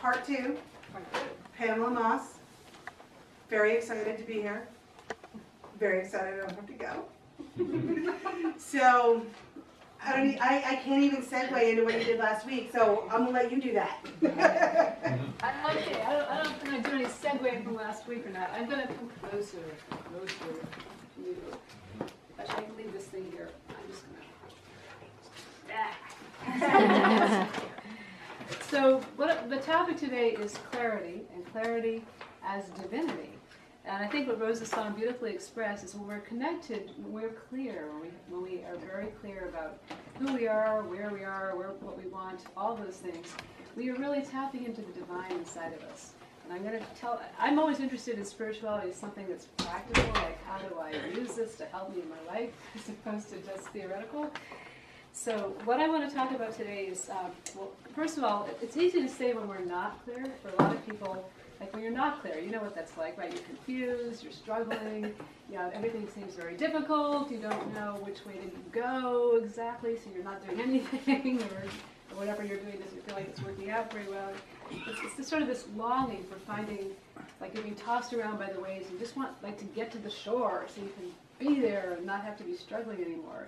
part two. Pamela Moss. Very excited to be here. Very excited I don't have to go. So, I can't even segue into what you did last week, so I'm going to let you do that. Okay, I don't think I do any segueing from last week or not. I'm going to come closer to you. Actually, I can leave this thing here. I'm just going to... So the topic today is clarity, and clarity as divinity. And I think what Rosa song beautifully expressed is when we're connected, when we're clear, when we are very clear about who we are, what we want, all those things, we are really tapping into the divine inside of us. And I'm always interested in spirituality as something that's practical, like how do I use this to help me in my life, as opposed to just theoretical. So what I want to talk about today is, well, first of all, it's easy to say when we're not clear. For a lot of people, like when you're not clear, you know what that's like, right? You're confused, you're struggling, everything seems very difficult, you don't know which way to go exactly, so you're not doing anything, or whatever you're doing doesn't feel like it's working out very well. It's this sort of this longing for finding, like you're being tossed around by the waves, you just want like to get to the shore so you can be there and not have to be struggling anymore.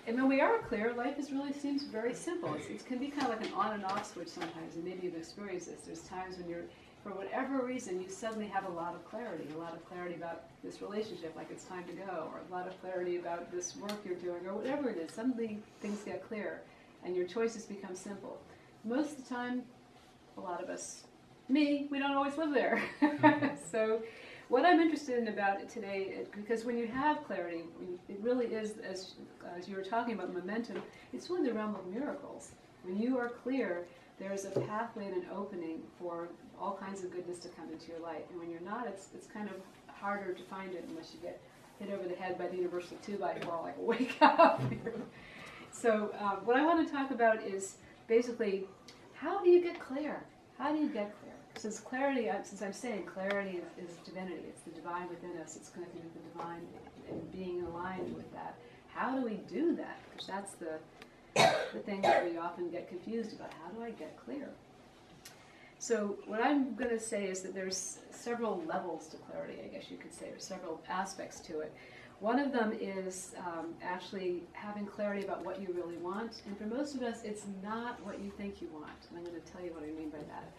And when we are clear, life seems very simple. It can be kind of like an on and off switch sometimes, and maybe you've experienced this. There's times when for whatever reason, you suddenly have a lot of clarity about this relationship, like it's time to go, or a lot of clarity about this work you're doing, or whatever it is. Suddenly things get clear, and your choices become simple. Most of the time, a lot of us, we don't always live there. So what I'm interested in about it today, because when you have clarity, it really is, as you were talking about momentum, it's really the realm of miracles. When you are clear, there's a pathway and an opening for all kinds of goodness to come into your life. And when you're not, it's kind of harder to find it unless you get hit over the head by the universal 2x4, like, wake up. So what I want to talk about is basically, how do you get clear? How do you get clear? Since I'm saying clarity is divinity, it's the divine within us, it's connecting with the divine and being aligned with that. How do we do that? Because that's the thing that we often get confused about. How do I get clear? So what I'm going to say is that there's several levels to clarity, I guess you could say, or several aspects to it. One of them is actually having clarity about what you really want. And for most of us, it's not what you think you want. And I'm going to tell you what I mean by that.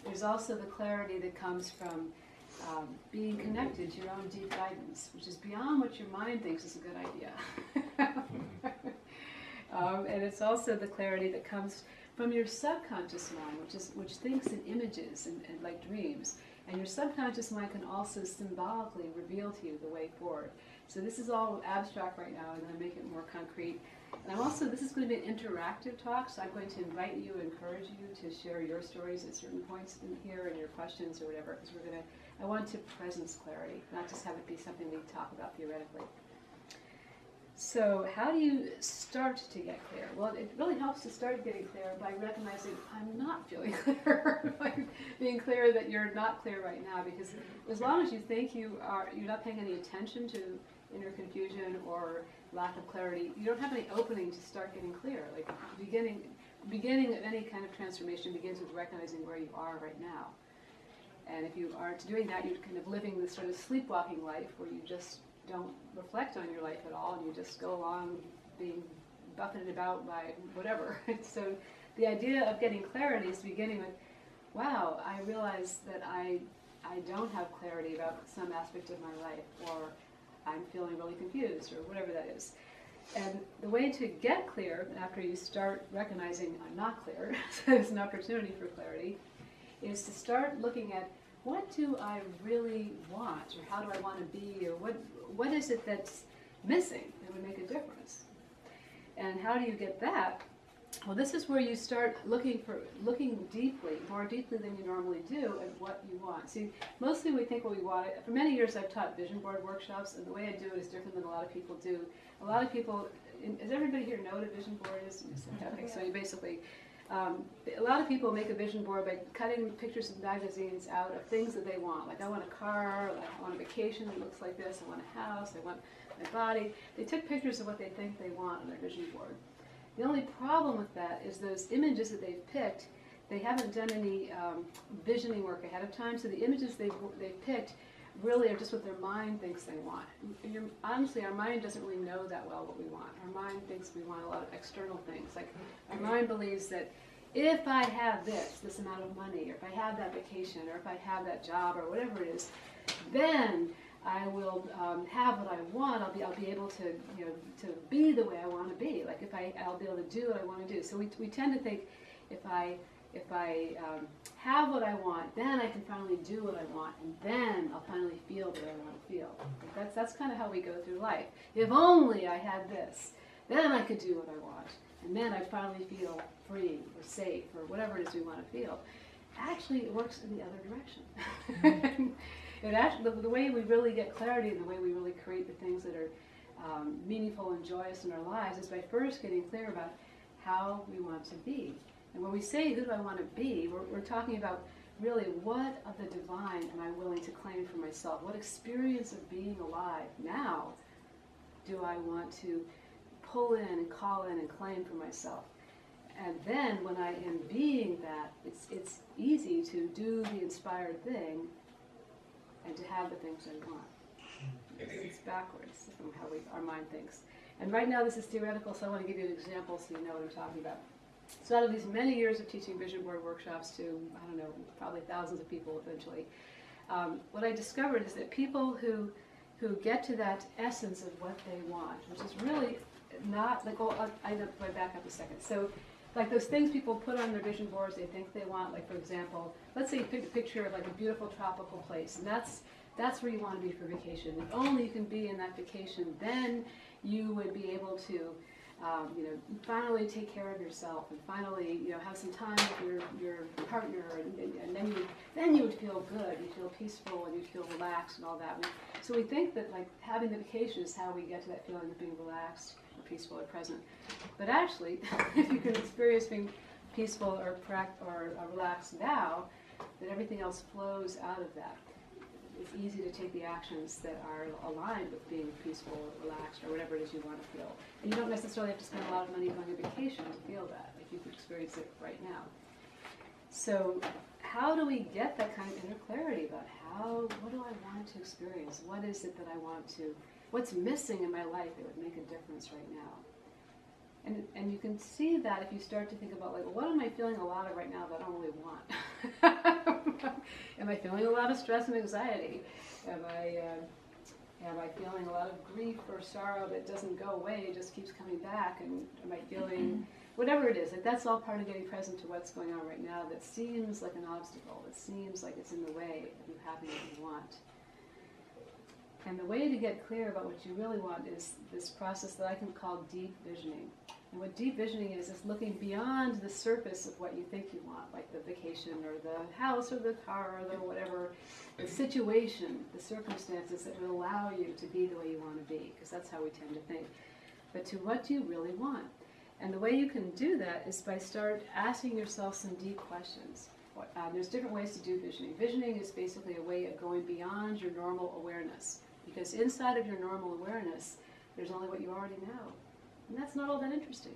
There's also the clarity that comes from being connected to your own deep guidance, which is beyond what your mind thinks is a good idea. And it's also the clarity that comes from your subconscious mind, which thinks in images and like dreams. And your subconscious mind can also symbolically reveal to you the way forward. So this is all abstract right now, and I'm going to make it more concrete. And this is going to be an interactive talk, so I'm going to invite you, encourage you to share your stories at certain points in here and your questions or whatever, because I want to presence clarity, not just have it be something we talk about theoretically. So how do you start to get clear? Well, it really helps to start getting clear by recognizing I'm not feeling clear, like being clear that you're not clear right now, because as long as you think you're not paying any attention to inner confusion or lack of clarity, you don't have any opening to start getting clear. Like beginning of any kind of transformation begins with recognizing where you are right now. And if you aren't doing that, you're kind of living this sort of sleepwalking life where you just don't reflect on your life at all, and you just go along being buffeted about by whatever. So the idea of getting clarity is beginning with, wow, I realize that I don't have clarity about some aspect of my life, or I'm feeling really confused, or whatever that is. And the way to get clear, after you start recognizing I'm not clear, so there's an opportunity for clarity, is to start looking at what do I really want, or how do I want to be, or what is it that's missing that would make a difference? And how do you get that? Well, this is where you start looking deeply, more deeply than you normally do, at what you want. See, mostly we think what we want. For many years I've taught vision board workshops, and the way I do it is different than a lot of people do. A lot of people, does everybody here know what a vision board is? Okay, so you basically, a lot of people make a vision board by cutting pictures of magazines out of things that they want. Like, I want a car, like, I want a vacation that looks like this, I want a house, I want my body. They took pictures of what they think they want on their vision board. The only problem with that is those images that they've picked, they haven't done any visioning work ahead of time, so the images they've picked really are just what their mind thinks they want. Honestly, our mind doesn't really know that well what we want. Our mind thinks we want a lot of external things. Like, our mind believes that if I have this amount of money, or if I have that vacation, or if I have that job, or whatever it is, then I will have what I want. I'll be able to, to be the way I want to be. Like, I'll be able to do what I want to do. So we tend to think, if I have what I want, then I can finally do what I want, and then I'll finally feel what I want to feel. Like, that's kind of how we go through life. If only I had this, then I could do what I want, and then I'd finally feel free or safe or whatever it is we want to feel. Actually, it works in the other direction. It actually, the way we really get clarity and the way we really create the things that are meaningful and joyous in our lives is by first getting clear about how we want to be. And when we say, who do I want to be, we're talking about really, what of the divine am I willing to claim for myself? What experience of being alive now do I want to pull in and call in and claim for myself? And then when I am being that, it's easy to do the inspired thing and to have the things I want. It's backwards from how our mind thinks. And right now this is theoretical, so I want to give you an example so you know what I'm talking about. So out of these many years of teaching vision board workshops to, I don't know, probably thousands of people eventually, what I discovered is that people who get to that essence of what they want, which is really not, like, I back up a second. So, like, those things people put on their vision boards they think they want, like, for example, let's say you pick a picture of, like, a beautiful tropical place, and that's where you want to be for vacation. If only you can be in that vacation, then you would be able to finally take care of yourself, and finally, have some time with your partner, and then you would feel good, you'd feel peaceful, and you'd feel relaxed and all that. So we think that, like, having the vacation is how we get to that feeling of being relaxed, or peaceful, or present. But actually, if you can experience being peaceful or relaxed now, then everything else flows out of that. It's easy to take the actions that are aligned with being peaceful or relaxed or whatever it is you want to feel. And you don't necessarily have to spend a lot of money going on vacation to feel that, if you could experience it right now. So how do we get that kind of inner clarity about what do I want to experience? What is it that I want to, what's missing in my life that would make a difference right now? And you can see that if you start to think about, like, well, what am I feeling a lot of right now that I don't really want? Am I feeling a lot of stress and anxiety? Am I feeling a lot of grief or sorrow that doesn't go away, it just keeps coming back? And am I feeling, whatever it is, like, that's all part of getting present to what's going on right now that seems like an obstacle, that seems like it's in the way of you having what you want. And the way to get clear about what you really want is this process that I can call deep visioning. And what deep visioning is looking beyond the surface of what you think you want, like the vacation or the house or the car or the whatever, the situation, the circumstances that will allow you to be the way you want to be, because that's how we tend to think. But to what do you really want? And the way you can do that is by start asking yourself some deep questions. There's different ways to do visioning. Visioning is basically a way of going beyond your normal awareness, because inside of your normal awareness, there's only what you already know. And that's not all that interesting.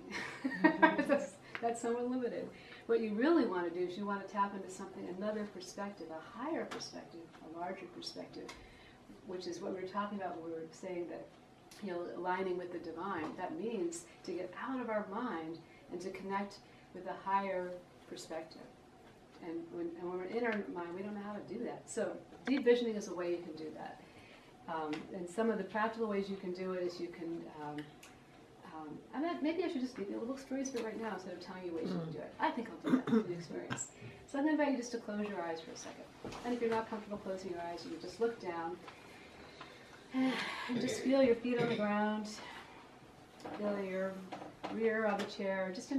That's somewhat limited. What you really want to do is you want to tap into something, another perspective, a higher perspective, a larger perspective, which is what we were talking about when we were saying that, aligning with the divine. That means to get out of our mind and to connect with a higher perspective. And when we're in our mind, we don't know how to do that. So deep visioning is a way you can do that. And some of the practical ways you can do it is you can, maybe I should just give you a little experience of it right now instead of telling you ways you can do it. I think I'll do that for the experience. So I'm going to invite you just to close your eyes for a second. And if you're not comfortable closing your eyes, you can just look down and just feel your feet on the ground. Feel your rear on the chair. Just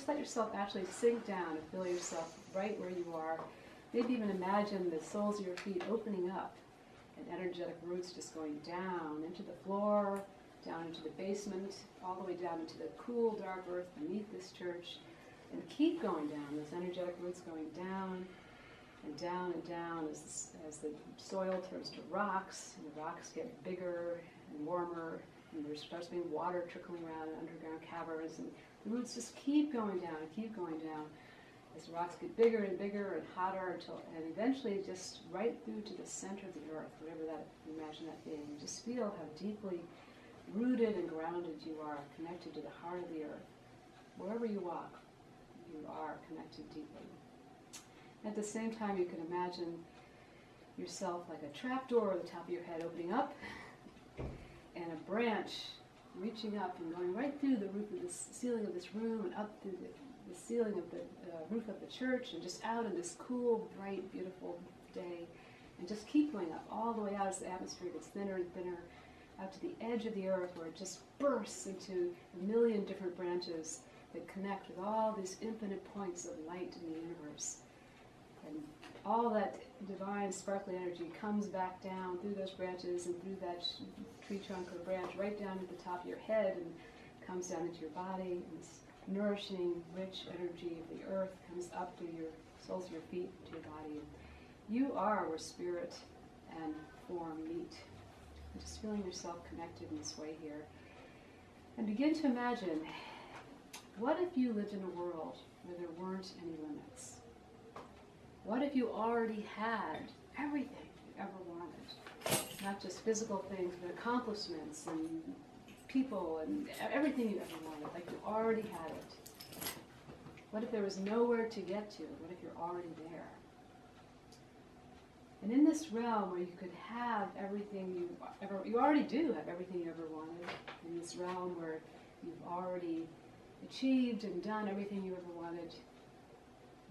let yourself actually sink down and feel yourself right where you are. Maybe even imagine the soles of your feet opening up and energetic roots just going down into the floor, down into the basement, all the way down into the cool, dark earth beneath this church, and keep going down, those energetic roots going down and down and down as the soil turns to rocks, and the rocks get bigger and warmer, and there starts being water trickling around in underground caverns, and the roots just keep going down and keep going down. as the rocks get bigger and bigger and hotter and eventually just right through to the center of the earth, whatever that, imagine that being. You just feel how deeply rooted and grounded you are, connected to the heart of the earth. Wherever you walk, you are connected deeply. At the same time, you can imagine yourself like a trapdoor at the top of your head opening up, and a branch reaching up and going right through the roof of the ceiling of this room and up through the ceiling of the roof of the church and just out in this cool, bright, beautiful day, and just keep going up all the way out as the atmosphere gets thinner and thinner, out to the edge of the earth where it just bursts into a million different branches that connect with all these infinite points of light in the universe. And all that divine sparkly energy comes back down through those branches and through that tree trunk or branch right down to the top of your head and comes down into your body. And this nourishing, rich energy of the earth comes up through your soles of your feet to your body. You are where spirit and form meet. And just feeling yourself connected in this way here. And begin to imagine, what if you lived in a world where there weren't any limits? What if you already had everything you ever wanted? Not just physical things, but accomplishments and people and everything you ever wanted, like you already had it. What if there was nowhere to get to? What if you're already there? And in this realm where you could have everything you already do have everything you ever wanted, in this realm where you've already achieved and done everything you ever wanted,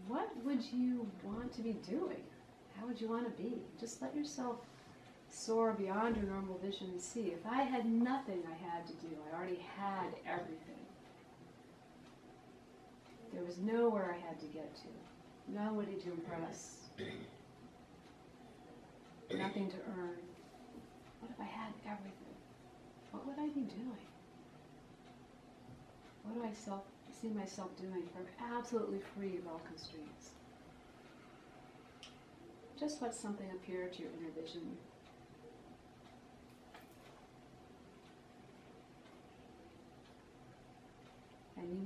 what would you want to be doing? How would you want to be? Just let yourself soar beyond your normal vision and see. If I had nothing I had to do, I already had everything. There was nowhere I had to get to, nobody to impress, nothing to earn. What if I had everything? What would I be doing? What do I see myself doing if I'm absolutely free of all constraints? Just let something appear to your inner vision. And you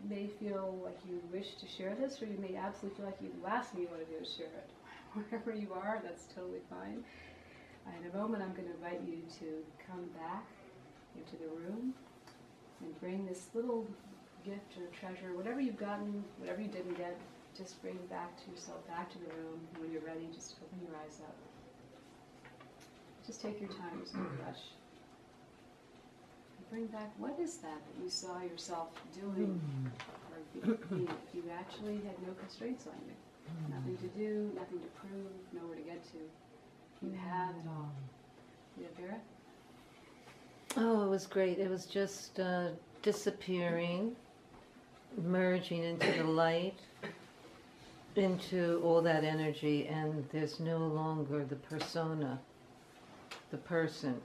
may feel like you wish to share this, or you may absolutely feel like the last thing you want to do is share it. Wherever you are, that's totally fine. In a moment, I'm going to invite you to come back into the room and bring this little gift or treasure, whatever you've gotten, whatever you didn't get, just bring back to yourself, back to the room. When you're ready, just open your eyes up. Just take your time, there's no rush. And bring back, what is that you saw yourself doing or being if you actually had no constraints on you? Nothing to do, nothing to prove, nowhere to get to. You have it all. Yeah, Vera? Oh, it was great. It was just disappearing, merging into the light, into all that energy, and there's no longer the persona, the person.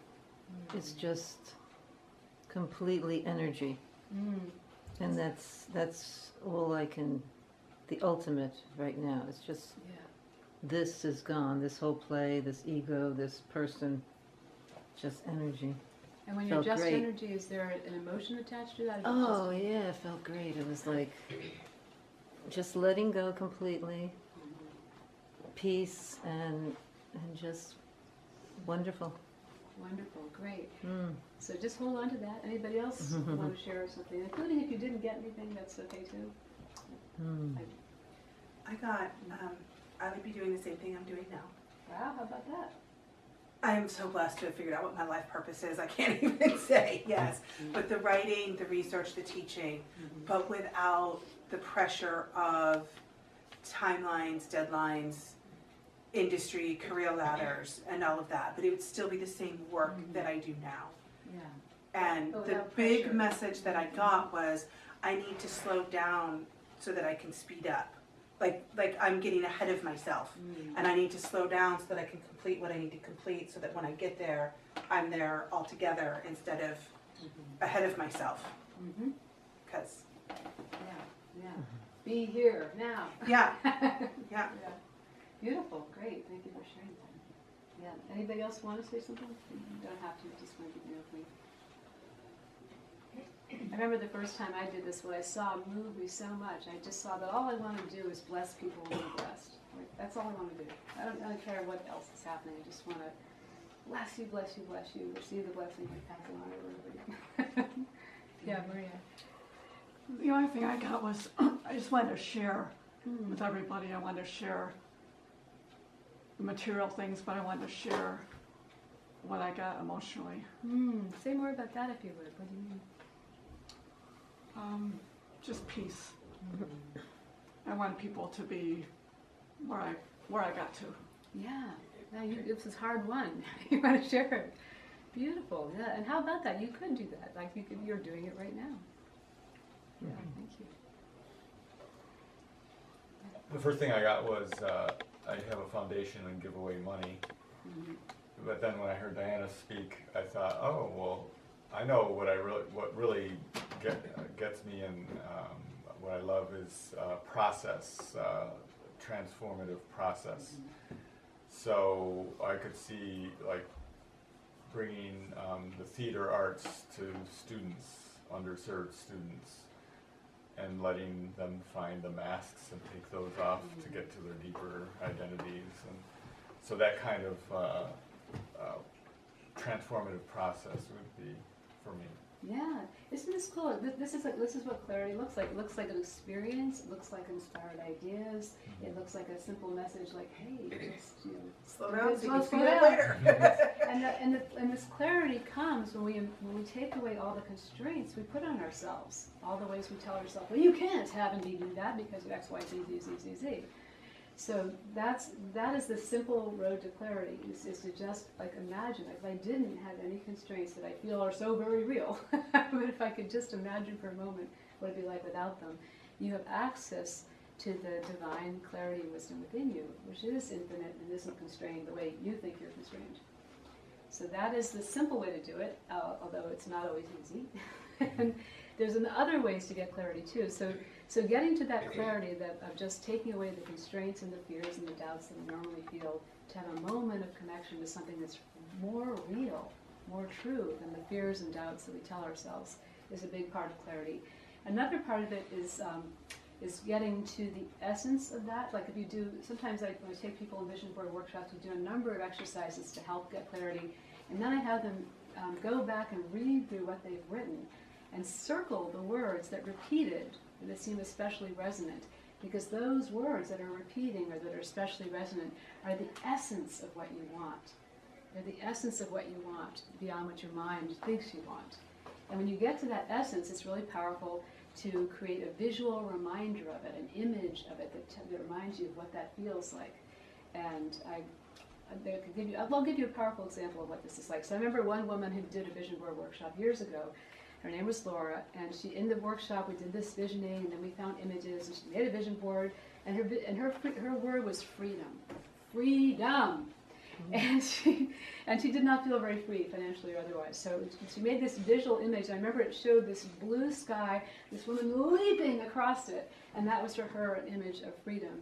It's just completely energy. And that's all I can, the ultimate right now. It's just, this is gone, this whole play, this ego, this person, just energy. And when you're Felt just great. energy, is there an emotion attached to that? Oh yeah, it felt great. It was like just letting go completely, peace, and just wonderful. Wonderful, great. So just hold on to that. Anybody else want to share something, including if you didn't get anything, that's okay too. I got, I would be doing the same thing I'm doing now. Wow, how about that? I am so blessed to have figured out what my life purpose is. I can't even say yes. But the writing, the research, the teaching, but without the pressure of timelines, deadlines, industry, career ladders, and all of that. But it would still be the same work that I do now. Yeah. And But the without big pressure. message that I got was, I need to slow down so that I can speed up. Like I'm getting ahead of myself, and I need to slow down so that I can complete what I need to complete, so that when I get there, I'm there all together instead of ahead of myself. Because Yeah. Be here now. yeah. Yeah. Beautiful, great. Thank you for sharing that. Yeah. Anybody else want to say something? You don't have to. Just want to give you an opening. I remember the first time I did this, what I saw moved me so much. I just saw that all I want to do is bless people and be blessed. Like, that's all I want to do. I don't care what else is happening. I just want to bless you, bless you, bless you. Receive the blessing and pass it on to everybody. Yeah, Maria. The only thing I got was I just wanted to share with everybody. I wanted to share material things, but I wanted to share what I got emotionally. Say more about that if you would. What do you mean? Just peace. I want people to be where I got to. Yeah. Now this is hard won. You want to share it. Beautiful. Yeah. And how about that? You could do that. Like you're doing it right now. Yeah. Thank you. The first thing I got was I have a foundation and give away money. But then when I heard Diana speak, I thought, oh well, I know what really gets me, and what I love is process, transformative process. So I could see like bringing the theater arts to students, underserved students, and letting them find the masks and take those off to get to their deeper identities, and so that kind of transformative process would be for me. Yeah, isn't this cool? This is what clarity looks like. It looks like an experience. It looks like inspired ideas. It looks like a simple message, like, "Hey, just Slow down, so you can slow feel it down." later. And this clarity comes when we take away all the constraints we put on ourselves, all the ways we tell ourselves, "Well, you can't have and do that because of X, Y, Z, Z, Z, Z, Z." So that is the simple road to clarity, is to just like imagine, like if I didn't have any constraints that I feel are so very real, but if I could just imagine for a moment what it'd be like without them, you have access to the divine clarity and wisdom within you, which is infinite and isn't constrained the way you think you're constrained. So that is the simple way to do it, although it's not always easy. And there's other ways to get clarity too. So getting to that clarity of just taking away the constraints and the fears and the doubts that we normally feel, to have a moment of connection to something that's more real, more true than the fears and doubts that we tell ourselves, is a big part of clarity. Another part of it is getting to the essence of that. Like if you do, sometimes when I take people in vision board workshops, we do a number of exercises to help get clarity, and then I have them go back and read through what they've written and circle the words that repeated that seem especially resonant, because those words that are repeating or that are especially resonant are the essence of what you want. They're the essence of what you want beyond what your mind thinks you want. And when you get to that essence, it's really powerful to create a visual reminder of it, an image of it that reminds you of what that feels like. And I'll give you a powerful example of what this is like. So I remember one woman who did a vision board workshop years ago. Her name was Laura, and in the workshop we did this visioning, and then we found images, and she made a vision board, and her word was freedom. Freedom! And she did not feel very free financially or otherwise. So she made this visual image, and I remember it showed this blue sky, this woman leaping across it, and that was for her an image of freedom.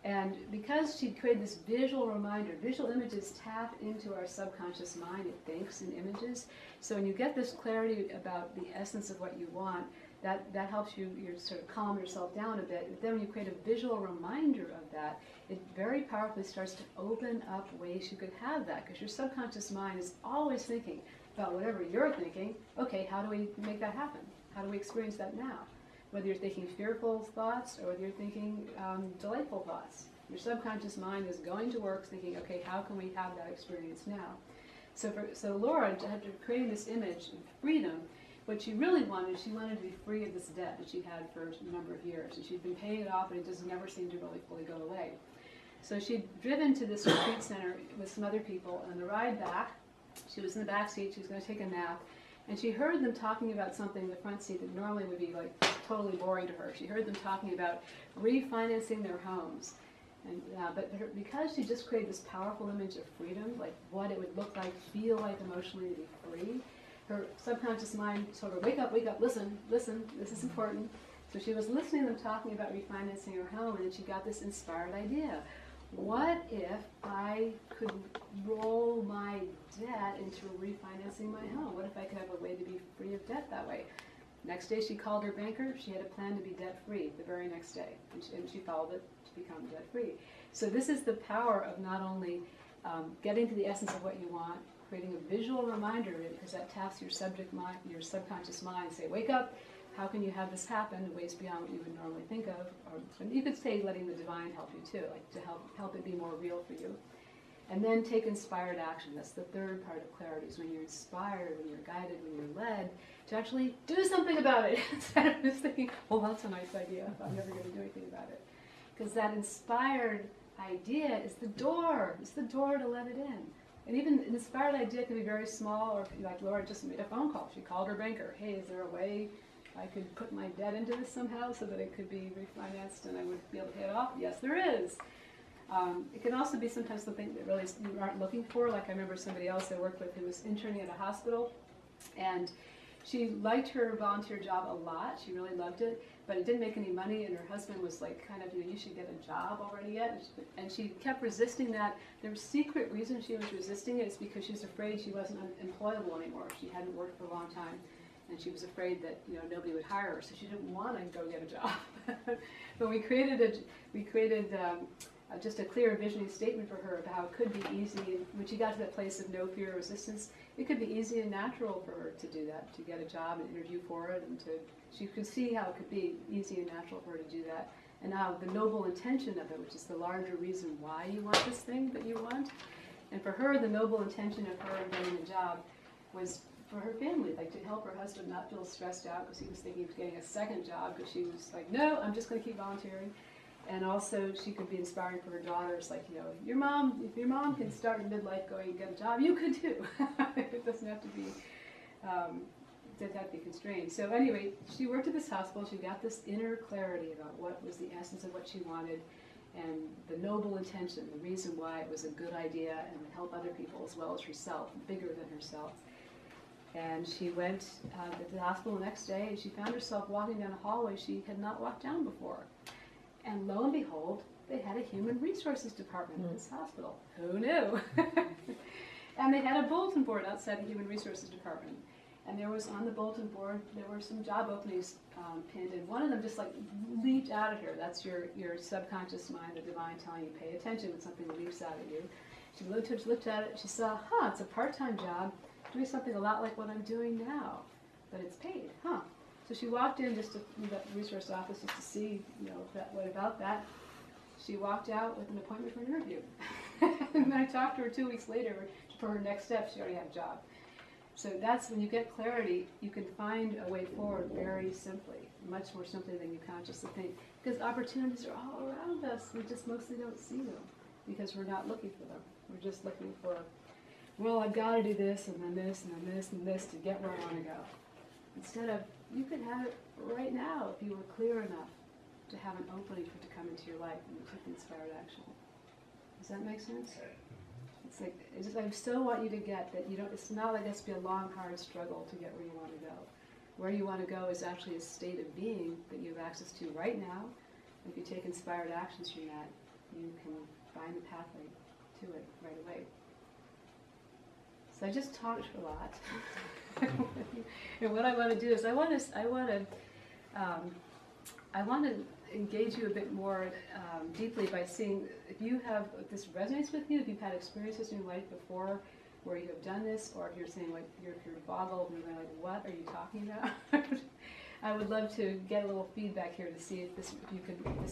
And because she created this visual reminder, visual images tap into our subconscious mind. It thinks in images. So when you get this clarity about the essence of what you want, that helps you sort of calm yourself down a bit. But then when you create a visual reminder of that, it very powerfully starts to open up ways you could have that, because your subconscious mind is always thinking about whatever you're thinking. Okay, how do we make that happen? How do we experience that now? Whether you're thinking fearful thoughts or whether you're thinking delightful thoughts. Your subconscious mind is going to work thinking, okay, how can we have that experience now? So Laura, after creating this image of freedom, what she really wanted, she wanted to be free of this debt that she'd had for a number of years. And she'd been paying it off, but it just never seemed to really fully go away. So she'd driven to this retreat center with some other people, and on the ride back, she was in the back seat, she was going to take a nap, and she heard them talking about something in the front seat that normally would be like totally boring to her. She heard them talking about refinancing their homes. And, because she just created this powerful image of freedom, like what it would look like, feel like emotionally to be free, her subconscious mind sort of, wake up, listen, this is important. So she was listening to them talking about refinancing her home, and then she got this inspired idea. What if I could roll my debt into refinancing my home? What if I could have a way to be free of debt that way? Next day she called her banker. She had a plan to be debt-free the very next day, and she followed it to become debt-free. So this is the power of not only getting to the essence of what you want, creating a visual reminder of it, because that taps your your subconscious mind. Say, wake up. How can you have this happen in ways beyond what you would normally think of? Or and you could say letting the divine help you too, like to help it be more real for you. And then take inspired action. That's the third part of clarity, is when you're inspired, when you're guided, when you're led, to actually do something about it, instead of just thinking, oh, that's a nice idea, I'm never going to do anything about it. Because that inspired idea is the door. It's the door to let it in. And even an inspired idea can be very small, or like Laura just made a phone call. She called her banker. Hey, is there a way I could put my debt into this somehow so that it could be refinanced and I would be able to pay it off? Yes, there is. It can also be sometimes something that really you aren't looking for. Like I remember somebody else I worked with who was interning at a hospital, and she liked her volunteer job a lot. She really loved it, but it didn't make any money, and her husband was like, kind of, you should get a job already yet. And she kept resisting that. The secret reason she was resisting it is because she was afraid she wasn't employable anymore. She hadn't worked for a long time, and she was afraid that nobody would hire her, so she didn't want to go get a job. But we created just a clear visioning statement for her of how it could be easy. When she got to that place of no fear or resistance, it could be easy and natural for her to do that, to get a job and interview for it, and she could see how it could be easy and natural for her to do that. And now the noble intention of it, which is the larger reason why you want this thing that you want. And for her, the noble intention of her getting a job was for her family, like to help her husband not feel stressed out because he was thinking of getting a second job, because she was like, no, I'm just going to keep volunteering. And also she could be inspiring for her daughters, like, if your mom can start in midlife going and get a job, you could too. It doesn't have to be, constrained. So anyway, she worked at this hospital. She got this inner clarity about what was the essence of what she wanted, and the noble intention, the reason why it was a good idea and would help other people as well as herself, bigger than herself. And she went to the hospital the next day, and she found herself walking down a hallway she had not walked down before. And lo and behold, they had a human resources department at this hospital. Who knew? And they had a bulletin board outside the human resources department. And there was on the bulletin board, there were some job openings pinned, and one of them just like leaped out of her. That's your subconscious mind, the divine telling you, pay attention when something leaps out at you. She looked at it, she saw, it's a part-time job, doing something a lot like what I'm doing now, but it's paid, So she walked in just to the resource office just to see, what about that. She walked out with an appointment for an interview. And I talked to her 2 weeks later for her next step. She already had a job. So that's when you get clarity, you can find a way forward very simply, much more simply than you consciously think. Because opportunities are all around us. We just mostly don't see them because we're not looking for them. We're just looking for, well, I've got to do this and then this and then this and this to get where I want to go. Instead of, you could have it right now if you were clear enough to have an opening for it to come into your life and you took inspired action. Does that make sense? It's like, I so want you to get that it's not like it has to be a long, hard struggle to get where you want to go. Where you want to go is actually a state of being that you have access to right now. If you take inspired actions from that, you can find the pathway to it right away. So I just talked a lot. And what I want to do is I want to engage you a bit more deeply by seeing if if this resonates with you, if you've had experiences in your life before where you have done this, or if you're saying like you're boggled and you're like, what are you talking about? I would love to get a little feedback here to see if this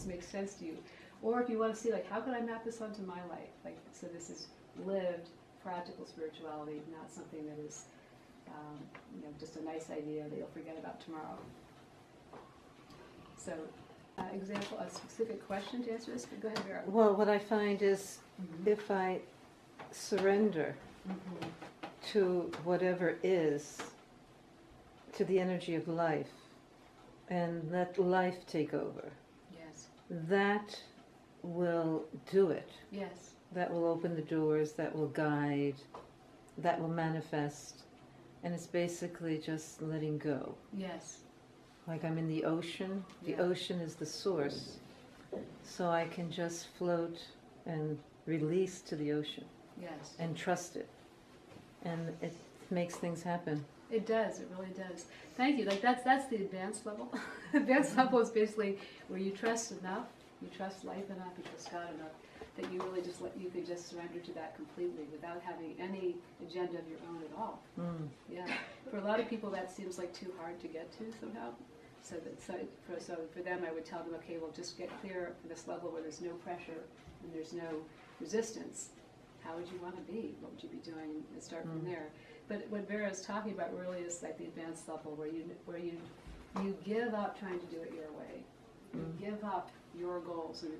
makes sense to you, or if you want to see like how can I map this onto my life, like so this is lived practical spirituality, not something that is just a nice idea that you'll forget about tomorrow. So. Example, a specific question to answer this? Go ahead, Vera. Well, what I find is if I surrender to whatever is, to the energy of life, and let life take over, yes, that will do it. Yes. That will open the doors, that will guide, that will manifest, and it's basically just letting go. Yes. Like I'm in the ocean. The ocean is the source. So I can just float and release to the ocean. Yes. And trust it. And it makes things happen. It does, it really does. Thank you. Like that's the advanced level. Advanced level is basically where you trust enough, you trust life enough, you trust God enough, that you really you could just surrender to that completely without having any agenda of your own at all. Yeah. For a lot of people that seems like too hard to get to somehow. So for them I would tell them, okay, well just get clear for this level where there's no pressure and there's no resistance. How would you want to be? What would you be doing? And start from there. But what Vera is talking about really is like the advanced level where you give up trying to do it your way. You give up your goals and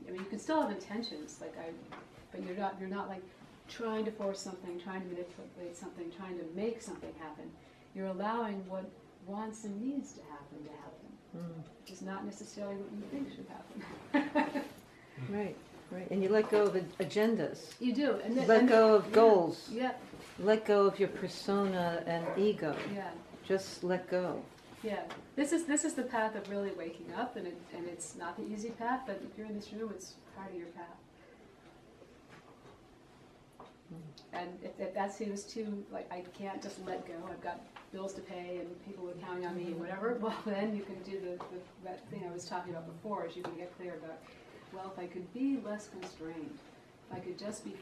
I mean you can still have intentions but you're not like trying to force something, trying to manipulate something, trying to make something happen. You're allowing what wants and needs to happen. It's not necessarily what you think should happen. Right. And you let go of agendas. You do. Let go of goals. Yeah. Let go of your persona and ego. Yeah. Just let go. Yeah. This is the path of really waking up, and it's not the easy path, but if you're in this room, it's part of your path. And if that seems too, like, I can't just let go, I've got bills to pay and people are counting on me and whatever, well, then you can do that thing I was talking about before, is you can get clear about, well, if I could be less constrained, if I could just be,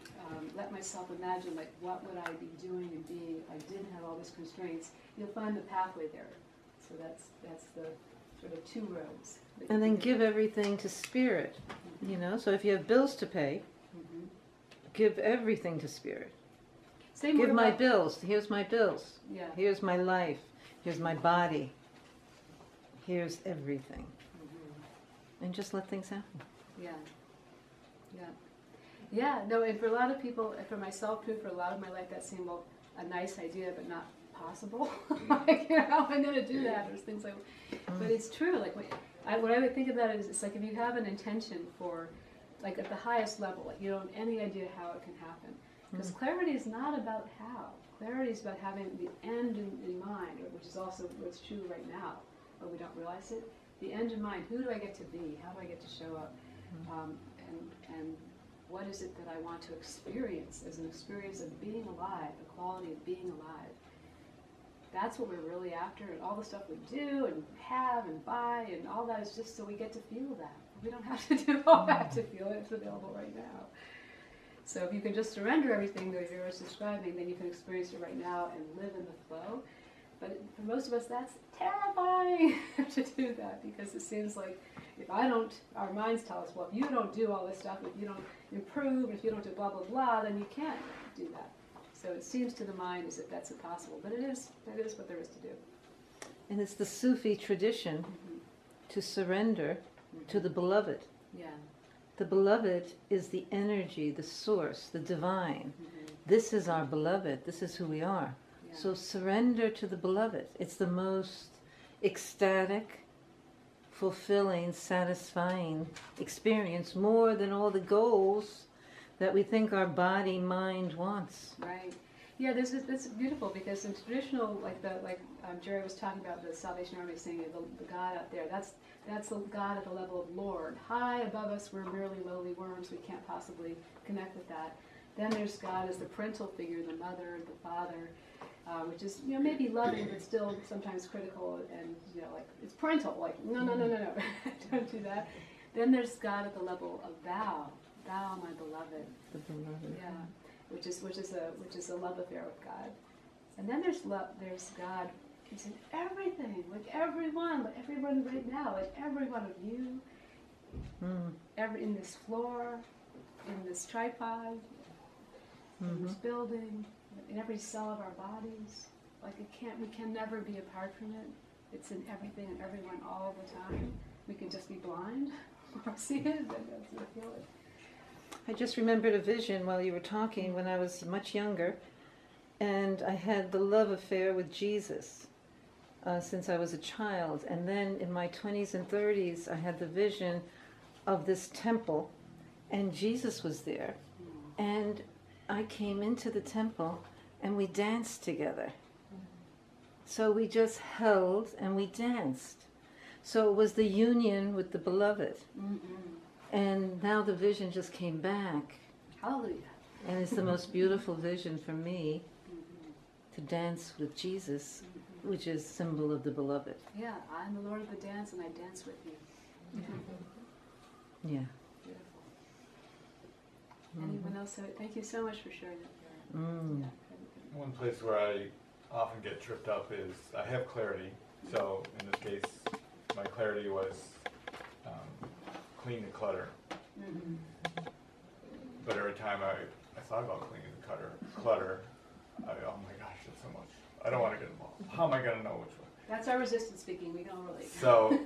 let myself imagine, like, what would I be doing and being if I didn't have all these constraints, you'll find the pathway there. So that's the sort of two roads. And then give everything to Spirit, So if you have bills to pay, give everything to Spirit. Give my bills. Here's my bills. Yeah. Here's my life. Here's my body. Here's everything. And just let things happen. Yeah, no, and for a lot of people, and for myself too, for a lot of my life, that seemed a nice idea, but not possible. Like, I'm going to do that. There's things like, but it's true. Like, what I would think about it is, it's like if you have an intention for, like at the highest level, like you don't have any idea how it can happen. Because clarity is not about how. Clarity is about having the end in mind, which is also what's true right now, but we don't realize it. The end in mind. Who do I get to be? How do I get to show up? And what is it that I want to experience as an experience of being alive, the quality of being alive? That's what we're really after, and all the stuff we do and have and buy and all that is just so we get to feel that. We don't have to do all that to feel it. It's available right now. So if you can just surrender everything that Vera is describing, then you can experience it right now and live in the flow. But for most of us, that's terrifying to do that, because it seems like if I don't, our minds tell us, well, if you don't do all this stuff, if you don't improve, if you don't do blah, blah, blah, then you can't do that. So it seems to the mind as if that's impossible, but that is what there is to do. And it's the Sufi tradition to surrender to the beloved. Yeah. The beloved is the energy, the source, the divine. This is our beloved. This is who we are. Yeah. So surrender to the beloved. It's the most ecstatic, fulfilling, satisfying experience, more than all the goals that we think our body, mind wants. Right. Yeah, this is beautiful, because in traditional, like Jerry was talking about, the Salvation Army saying the God out there, that's the God at the level of Lord. High above us, we're merely lowly worms. We can't possibly connect with that. Then there's God as the parental figure, the mother, the father, which is, maybe loving, but still sometimes critical, and, like, it's parental, like, no, don't do that. Then there's God at the level of thou, my beloved. The beloved. Yeah, which is a love affair with God. And then there's God. It's in everything, like everyone right now, like every one of you, in this floor, in this tripod, in this building, in every cell of our bodies. Like we can never be apart from it. It's in everything and everyone all the time. We can just be blind or see it and feel it. I just remembered a vision while you were talking when I was much younger, and I had the love affair with Jesus since I was a child. And then in my 20s and 30s, I had the vision of this temple, and Jesus was there. And I came into the temple, and we danced together. So we just held and we danced. So it was the union with the beloved. And now the vision just came back. Hallelujah. And it's the most beautiful vision for me. to dance with Jesus, which is symbol of the beloved. Yeah, I'm the Lord of the dance, and I dance with you. Yeah. Beautiful. Anyone else? Thank you so much for sharing that, Vera. Mm. Yeah. One place where I often get tripped up is I have clarity. So in this case, my clarity was clean the clutter. But every time I thought about cleaning the clutter, oh my gosh, that's so much. I don't want to get involved. How am I going to know which one? That's our resistance speaking. We don't relate. So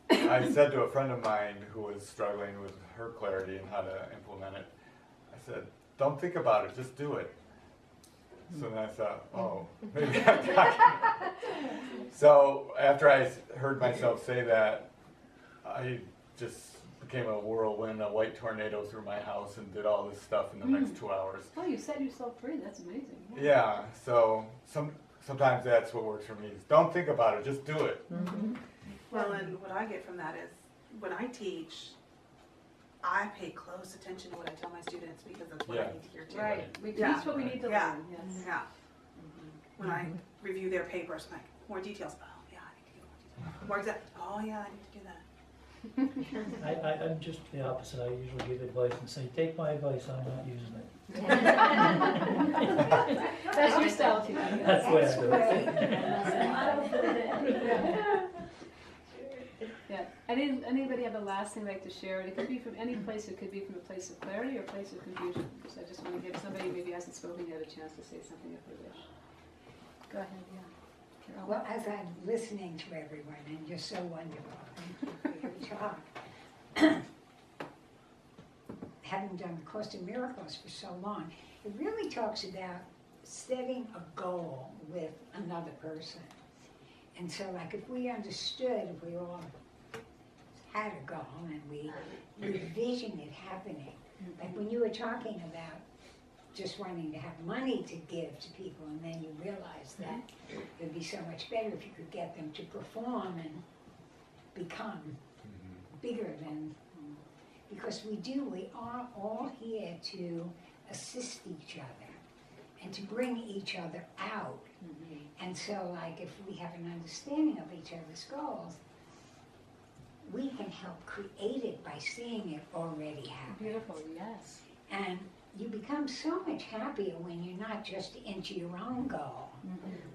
I said to a friend of mine who was struggling with her clarity and how to implement it, I said, don't think about it, just do it. So then I thought, oh, maybe I'm talking. So after I heard myself say that, I just became a whirlwind, a white tornado through my house and did all this stuff in the next 2 hours. Oh, you set yourself free. That's amazing. Yeah, so sometimes that's what works for me. Is don't think about it, just do it. Well, and what I get from that is when I teach, I pay close attention to what I tell my students because that's what I Yeah. need to hear too. Right. We teach Yeah. what we need to Yeah. learn. Yes. Yeah. When I review their papers, I'm like, more details. Oh, yeah, I need to get more details. More exact. Oh, yeah, I need to do that. I'm just the opposite. I usually give advice and say, take my advice, I'm not using it. That's your style too. That's the way I do it. Yeah. Anybody have a last thing they'd like to share? It could be from any place. It could be from a place of clarity or a place of confusion. So I just want to give somebody who maybe hasn't spoken yet a chance to say something if they wish. Go ahead. Yeah. Carol. Well, as I'm listening to everyone, and you're so wonderful, thank you for your talk. Having done the Course in Miracles for so long, it really talks about setting a goal with another person. And so, like, if we understood, if we all had a goal and we envisioned it happening, like when you were talking about just wanting to have money to give to people, and then you realize that it would be so much better if you could get them to perform and become bigger than, because we are all here to assist each other and to bring each other out. And so, like, if we have an understanding of each other's goals, we can help create it by seeing it already happen. Beautiful. Yes. And you become so much happier when you're not just into your own goal.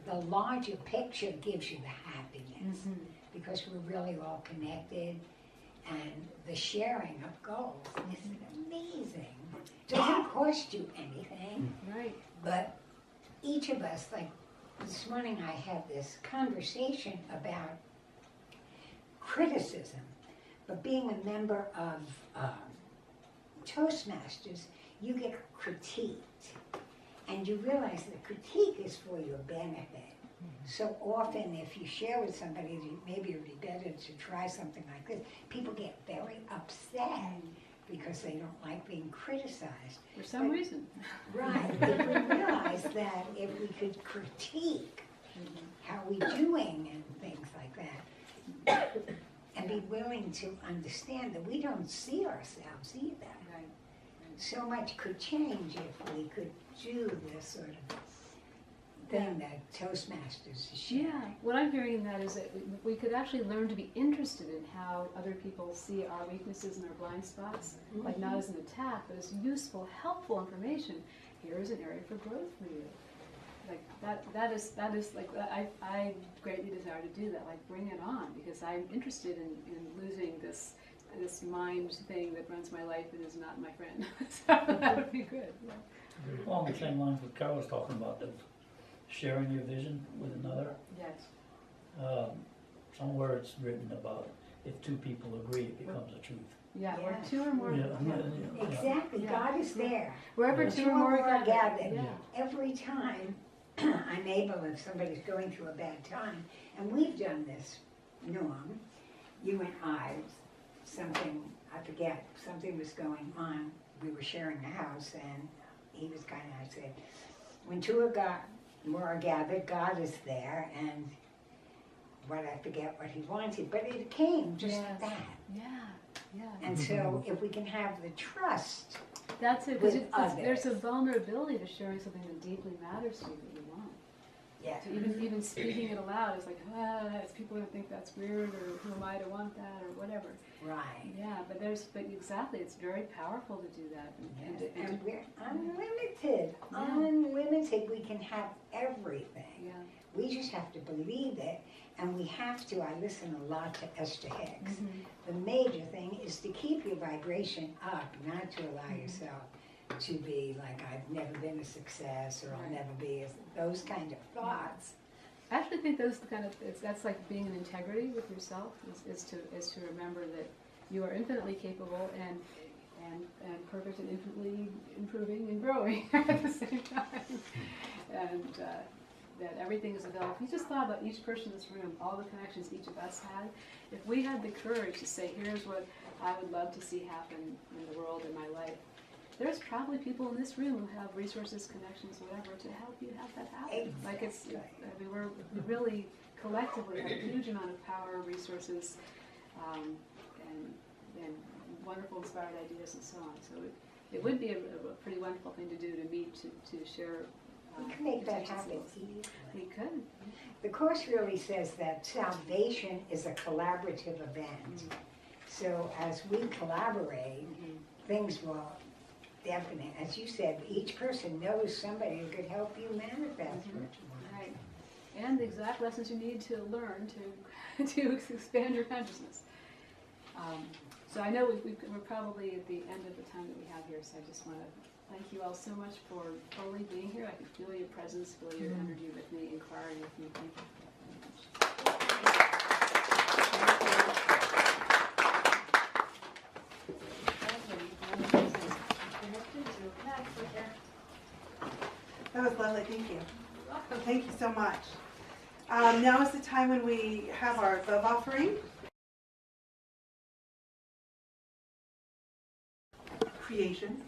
The larger picture gives you the happiness because we're really all connected, and the sharing of goals is amazing. It doesn't cost you anything, Right. but each of us, like this morning I had this conversation about criticism, but being a member of Toastmasters, you get critiqued, and you realize that critique is for your benefit. So often if you share with somebody, maybe it would be better to try something like this, people get very upset because they don't like being criticized. For some reason. Right. If we realize that if we could critique how we're doing and things like that, and be willing to understand that we don't see ourselves either. Right. So much could change if we could do this sort of thing that Toastmasters is sharing. Yeah, what I'm hearing in that is that we could actually learn to be interested in how other people see our weaknesses and our blind spots, like not as an attack, but as useful, helpful information. Here is an area for growth for you. Like that is like, I greatly desire to do that, like bring it on, because I'm interested in losing this mind thing that runs my life and is not my friend. So that would be good. Yeah. Along the same lines what Carol was talking about, the sharing your vision with another. Yes. Somewhere it's written about if two people agree, it becomes a truth. Yeah, or Yes. two or more. Yeah, Yeah. yeah. Exactly, Yeah. God is there. Wherever Yeah. two or more are gathered. Yeah. Yeah. Every time I'm able, if somebody's going through a bad time, and we've done this, Norm, you and I, something, I forget, something was going on, we were sharing a house, and he was kind of, I said, when two or more are gathered, God is there, and I forget what he wanted, but it came just like Yes. that. Yeah. Yeah. And so if we can have the trust That's it, with because there's a others. vulnerability to sharing something that deeply matters to you that you want. Yeah. So even speaking it aloud is like, is people gonna think that's weird, or who am I to want that, or whatever. Right. Yeah, but exactly, it's very powerful to do that. And we're unlimited. Unlimited. We can have everything. Yeah. We just have to believe it, and we have to. I listen a lot to Esther Hicks. The major thing is to keep your vibration up, not to allow yourself to be like, I've never been a success, or I'll Right. never be, those kind of thoughts. I actually think that's like being in integrity with yourself, is to remember that you are infinitely capable and perfect and infinitely improving and growing at the same time. And that everything is available. If you just thought about each person in this room, all the connections each of us had, if we had the courage to say, here's what I would love to see happen in the world, in my life, there's probably people in this room who have resources, connections, whatever, to help you have that happen. Like we really collectively have a huge amount of power, resources, and wonderful inspired ideas and so on. So it would be a pretty wonderful thing to do, to meet, to share. We can make that intentions. happen easily. We could. The Course really says that salvation is a collaborative event. So as we collaborate, things will definitely, as you said, each person knows somebody who could help you manifest what you want. Right. And the exact lessons you need to learn to expand your consciousness. So I know we're probably at the end of the time that we have here, so I just want to thank you all so much for totally being here. I can feel your presence, feel your energy with me, inquiring with me. Thank you very much. That was lovely, thank you. Thank you so much. Now is the time when we have our love offering. Creation.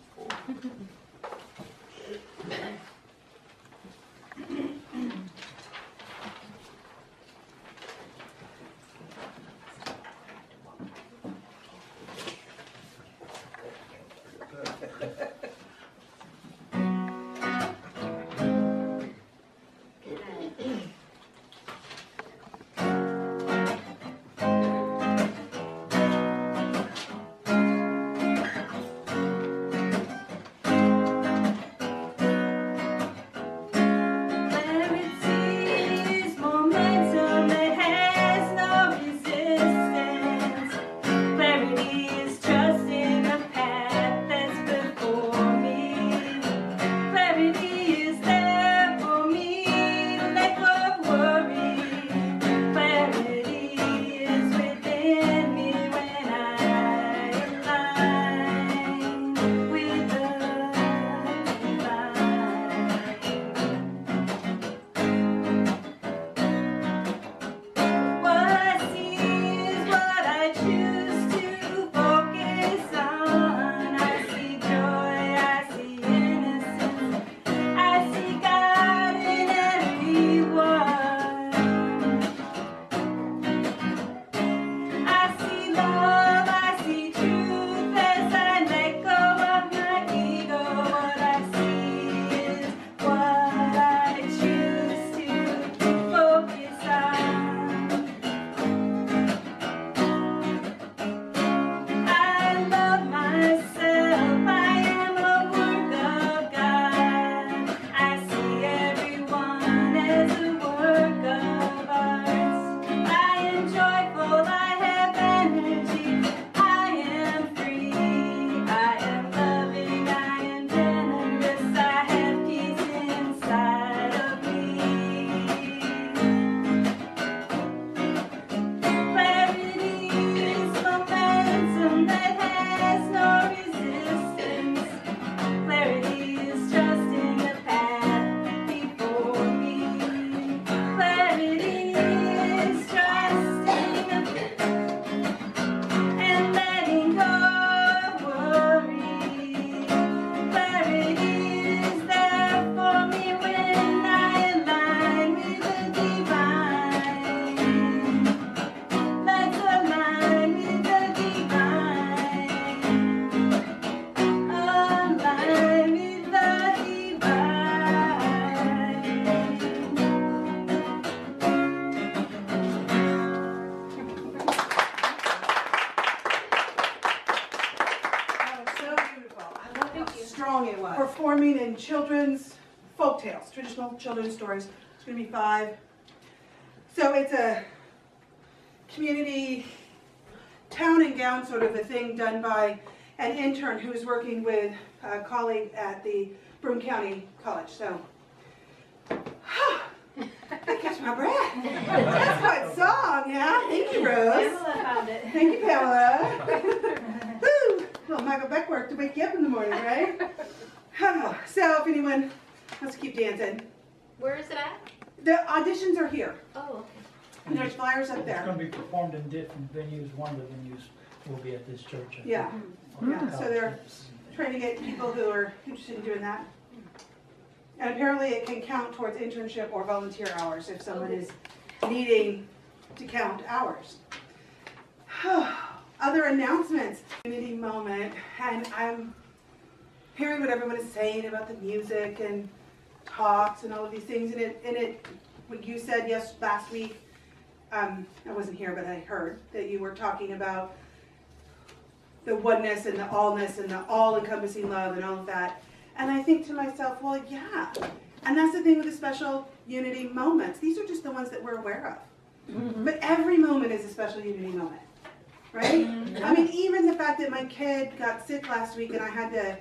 children's folk tales, traditional children's stories. It's going to be 5. So it's a community town and gown sort of a thing done by an intern who's working with a colleague at the Broome County College. So, I catch my breath. That's quite song, yeah? Thank you, Rose. Pamela found it. Thank you, Pamela. Woo! Little Michael Beck work to wake you up in the morning, right? So if anyone wants to keep dancing, Where is it at? the auditions are here. Oh, okay. And there's flyers up It's there. gonna be performed in different venues. One of the venues will be at this church. I think. Yeah. On Yeah, the so college they're campus. trying to get people who are interested in doing that. And apparently it can count towards internship or volunteer hours if someone is needing to count hours. Other announcements. Unity moment, and I'm hearing what everyone is saying about the music and talks and all of these things, and what you said last week, I wasn't here, but I heard that you were talking about the oneness and the allness and the all-encompassing love and all of that. And I think to myself, well, yeah. And that's the thing with the special unity moments. These are just the ones that we're aware of. Mm-hmm. But every moment is a special unity moment, right? I mean, even the fact that my kid got sick last week and I had to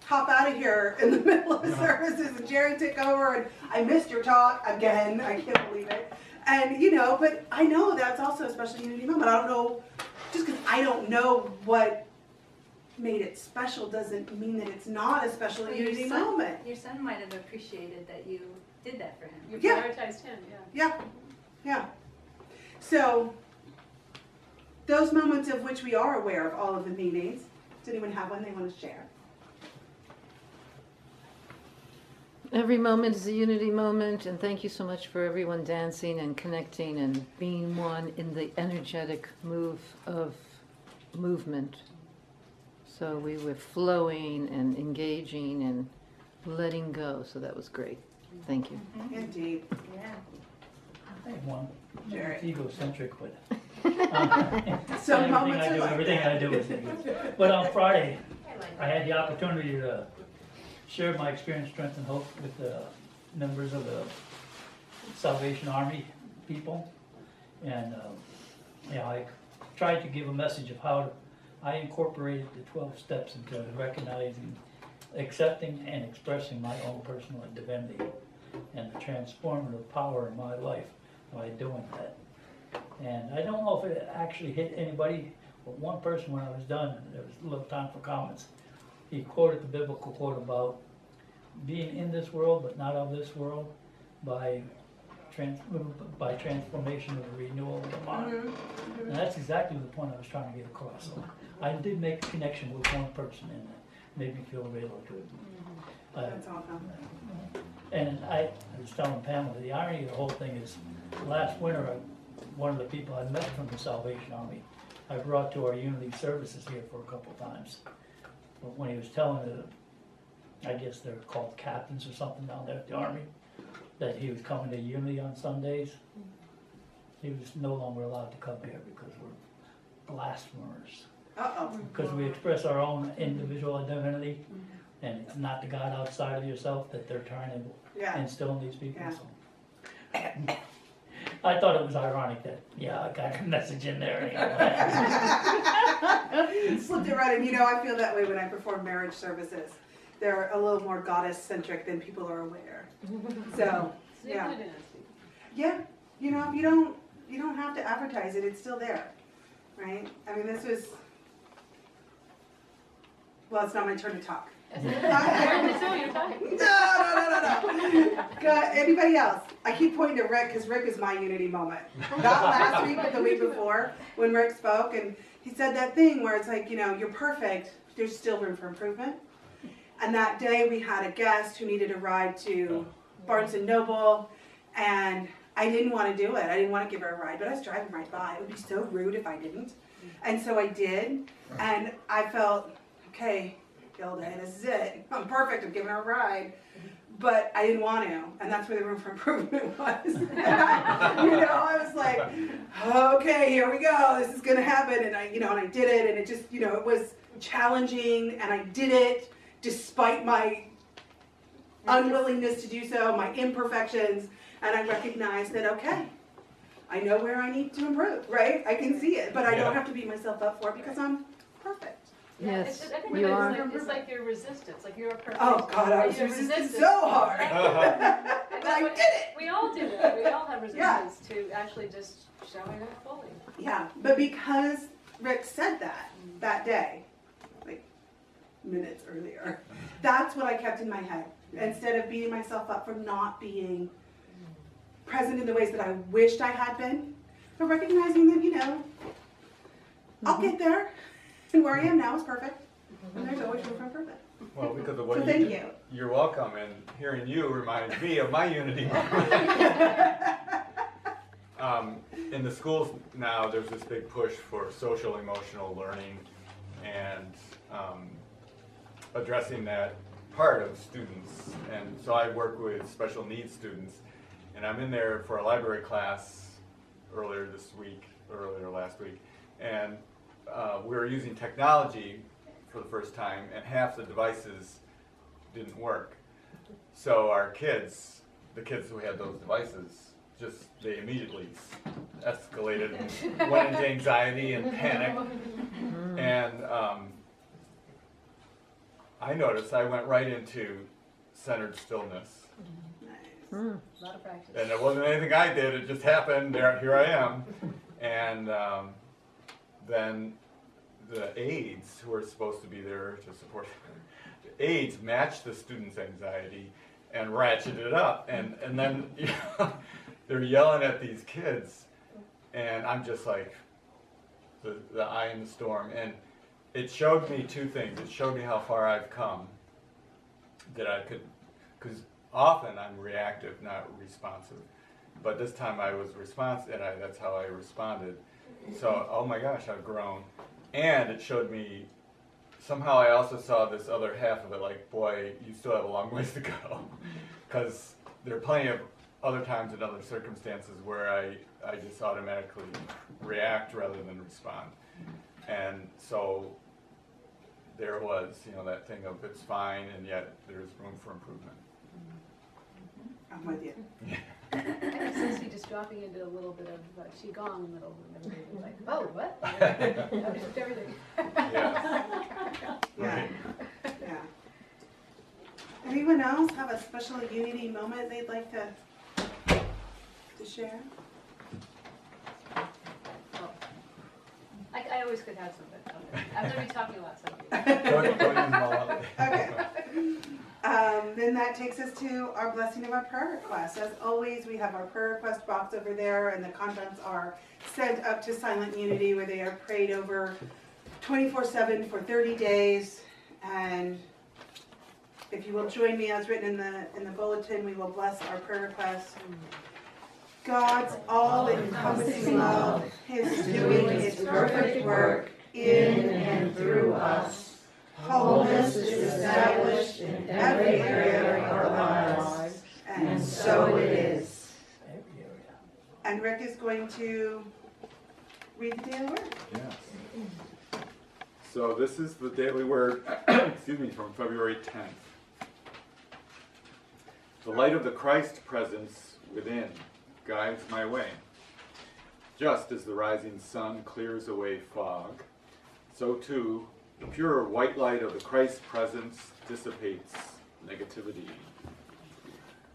hop out of here in the middle of the services and Jerry took over and I missed your talk again. I can't believe it. And, but I know that's also a special unity moment. I don't know, just because I don't know what made it special doesn't mean that it's not a special Well, unity moment. Your son might have appreciated that you did that for him. You Yeah. prioritized him, yeah. Yeah. So, those moments of which we are aware of all of the meanings. Does anyone have one they want to share? Every moment is a unity moment, and thank you so much for everyone dancing and connecting and being one in the energetic movement. So we were flowing and engaging and letting go, so that was great. Thank you. Indeed. Yeah. I have one. Jerry. It's egocentric, but Some moments are like everything that. I do is ego. But on Friday, I had the opportunity to share my experience, strength, and hope with the members of the Salvation Army people. And I tried to give a message of how I incorporated the 12 steps into recognizing, accepting, and expressing my own personal divinity and the transformative power in my life by doing that. And I don't know if it actually hit anybody, but one person, when I was done, there was a little time for comments. He quoted the biblical quote about being in this world but not of this world by transformation of the renewal of the mind. And that's exactly the point I was trying to get across. So I did make a connection with one person, and it made me feel really good. That's awesome. And I was telling Pamela, the irony of the whole thing is, last winter, one of the people I met from the Salvation Army, I brought to our unity services here for a couple times. But when he was telling the, I guess they're called captains or something down there at the Army, that he was coming to unity on Sundays, he was no longer allowed to come here because we're blasphemers. Uh-oh. Because we express our own individual identity, and it's not the God outside of yourself that they're trying to Yeah. instill in these people. Yeah. So. I thought it was ironic that, I got a message in there. Slipped it right in. I feel that way when I perform marriage services. They're a little more goddess-centric than people are aware. So, Sneak yeah. it in. Yeah, you don't have to advertise it, it's still there, right? I mean, this was, well, it's not my turn to talk. So you're talking. No. Got anybody else? I keep pointing to Rick because Rick is my unity moment. Not last week, but the week before when Rick spoke, and he said that thing where it's like, you're perfect, there's still room for improvement. And that day we had a guest who needed a ride to Barnes & Noble, and I didn't want to do it. I didn't want to give her a ride, but I was driving right by. It would be so rude if I didn't. And so I did, and I felt, okay, Gilda, this is it. I'm perfect, I'm giving her a ride. But I didn't want to, and that's where the room for improvement was. I was like, okay, here we go, this is gonna happen, and I did it, and it just, it was challenging, and I did it despite my unwillingness to do so, my imperfections, and I recognize that, okay, I know where I need to improve, right? I can see it, but I don't have to beat myself up for it because I'm perfect. Yeah, Yes, I think you it's are. like, it's like your resistance, like you're a perfect. Oh God, I was you're resisting resistant. so hard. And But that's I what- did it. We all do that. We all have resistance to actually just showing up fully. Yeah, but because Rick said that day, like minutes earlier, that's what I kept in my head. Instead of beating myself up for not being present in the ways that I wished I had been, but recognizing that, you know, I'll get there. And where I am now is perfect. And there's always room for improvement. Well, because of what So you thank did. you. You're welcome, and hearing you reminds me of my unity moment. In the schools now, there's this big push for social emotional learning and addressing that part of students. And so I work with special needs students, and I'm in there for a library class earlier last week, and we were using technology for the first time, and half the devices didn't work. So our kids, the kids who had those devices, they immediately escalated and went into anxiety and panic. And I noticed I went right into centered stillness. A lot of practice. And it wasn't anything I did, it just happened, here I am. And then the aides who are supposed to be there to support, the aides matched the students' anxiety and ratcheted it up. And then they're yelling at these kids, and I'm just like the eye in the storm. And it showed me two things. It showed me how far I've come, that I could, because often I'm reactive, not responsive. But this time I was responsive, and that's how I responded. So, oh my gosh, I've grown. And it showed me, somehow I also saw this other half of it, like, boy, you still have a long ways to go. Because there are plenty of other times and other circumstances where I just automatically react rather than respond. And so there it was, that thing of it's fine, and yet there's room for improvement. I'm with you. I can still see just dropping into a little bit of qigong in the middle of everything. Like, oh, what? Everything. Yes. Yeah. Right. Yeah. Anyone else have a special unity moment they'd like to share? Oh. I always could have something. I'm going to be talking a lot, so. Don't use them all up. Okay. Then that takes us to our blessing of our prayer requests. As always, we have our prayer request box over there, and the contents are sent up to Silent Unity, where they are prayed over 24/7 for 30 days. And if you will join me, as written in the bulletin, we will bless our prayer requests. God's all-encompassing love is doing its perfect work in and through us. Wholeness is established in every area of our lives, and so it is. And Rick is going to read the daily word. Yes. So this is the daily word, from February 10th. The light of the Christ presence within guides my way. Just as the rising sun clears away fog, so too the pure white light of the Christ presence dissipates negativity.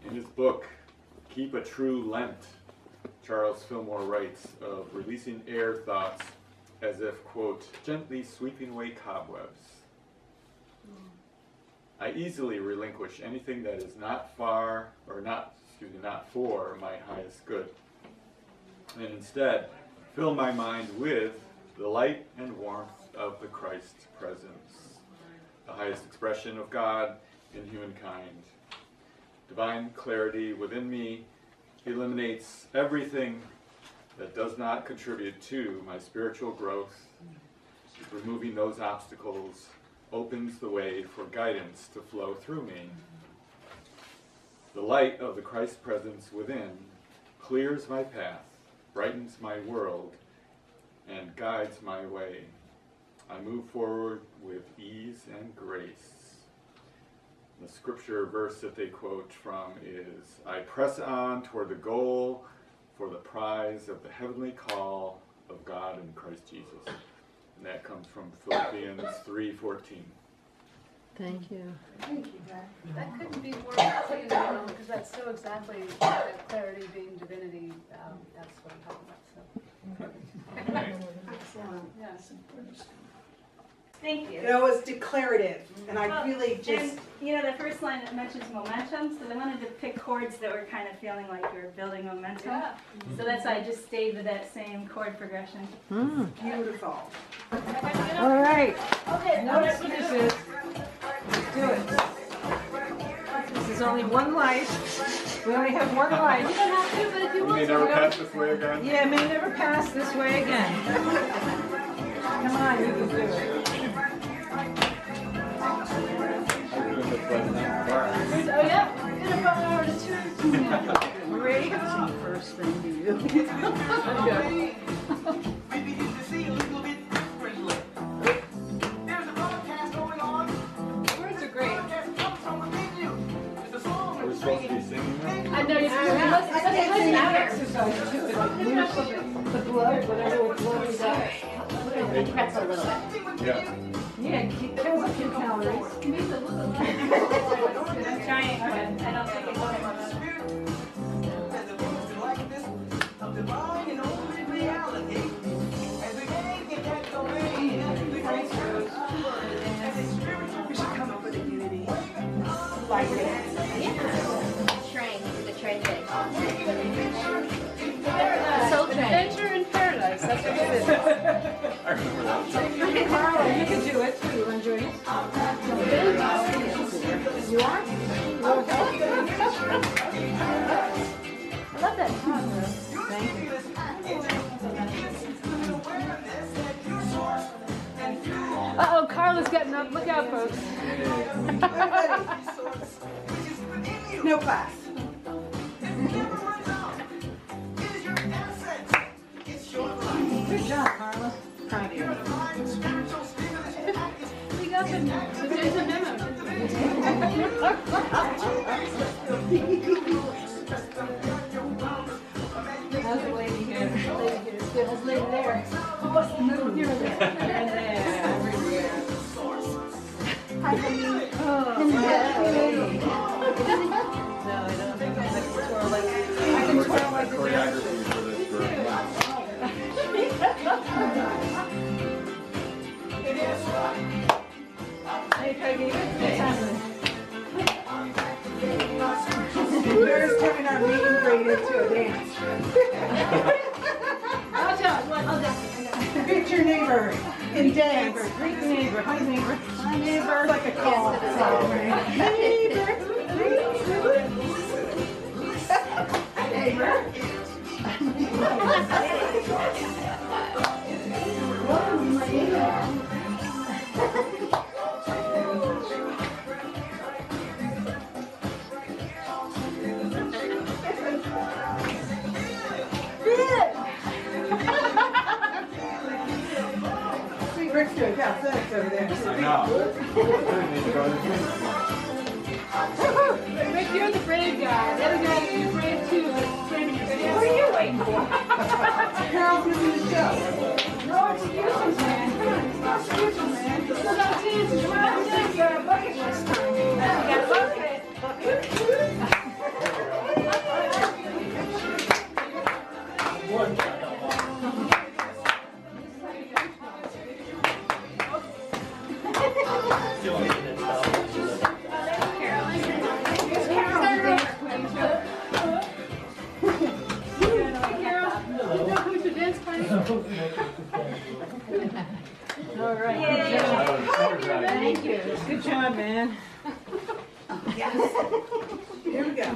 In his book, Keep a True Lent, Charles Fillmore writes of releasing air thoughts as if, quote, gently sweeping away cobwebs. I easily relinquish anything that is not for my highest good, and instead fill my mind with the light and warmth of the Christ presence, the highest expression of God in humankind. Divine clarity within me eliminates everything that does not contribute to my spiritual growth. Removing those obstacles opens the way for guidance to flow through me. The light of the Christ presence within clears my path, brightens my world, and guides my way. I move forward with ease and grace. The scripture verse that they quote from is, I press on toward the goal for the prize of the heavenly call of God in Christ Jesus. And that comes from Philippians 3:14. Thank you. Thank you, Dad. That couldn't be more clean, because that's so exactly that clarity being divinity. That's what I'm talking about. So, Excellent. yes. Thank you. You know, it was declarative, and I really just, And, you know, the first line that mentions momentum, so I wanted to pick chords that were kind of feeling like you're building momentum. Yeah. So that's why I just stayed with that same chord progression. beautiful. All right. Okay, Now let's do this. Let's do it. This is only one life. We only have one life. You don't have to, but if you You want may to. never pass this way again. Yeah, it may never pass this way again. Come on, you can do it. Oh, yeah. In about an hour to two. Ready? First thing to you. Words are great. Are we supposed to be singing that? I know you do. Let's Exercise too, like move the blood, whatever blood is out. press a little bit. Yeah. Yeah, it kills a few calories. I'm trying, but I don't think it's going to We should come up with a unity. Train, the train thing. Adventure in paradise. That's what it is. I remember that. Carla, you can do it too, Andreas. You are? I love that song, though. Thank you. Uh-oh, Carla's getting up. Look out, folks. No class. Good job, Carla. Proud of you. We got the there's a memo. How's the lady here? Lady here is good. How's the lady there? What's the middle here? And there, everywhere. Hi, honey. Oh, no, I don't think I can twirl like the Choreography for this group. Hey, Peggy, what's happening? Vera's turning our meet and greet into a dance. Watch out. Greet your neighbor and dance. Greet the neighbor. Hi, neighbor. Hi, neighbor. Like a call. Neighbor. Hi, neighbor. Sweet Rick's doing calisthenics over there. I know. We need to go to the gym. Rick, you're the brave guy. The other guy is brave too, but training is What are you waiting for? Carol's missing the show. No excuses, man. Come on, no excuses, man. What about dances? Come on, dance. You got a bucket list time. You got a bucket. One. Still need that style. Carol, you know who's your dance party? All right. Thank you. Good job, man. Here we go.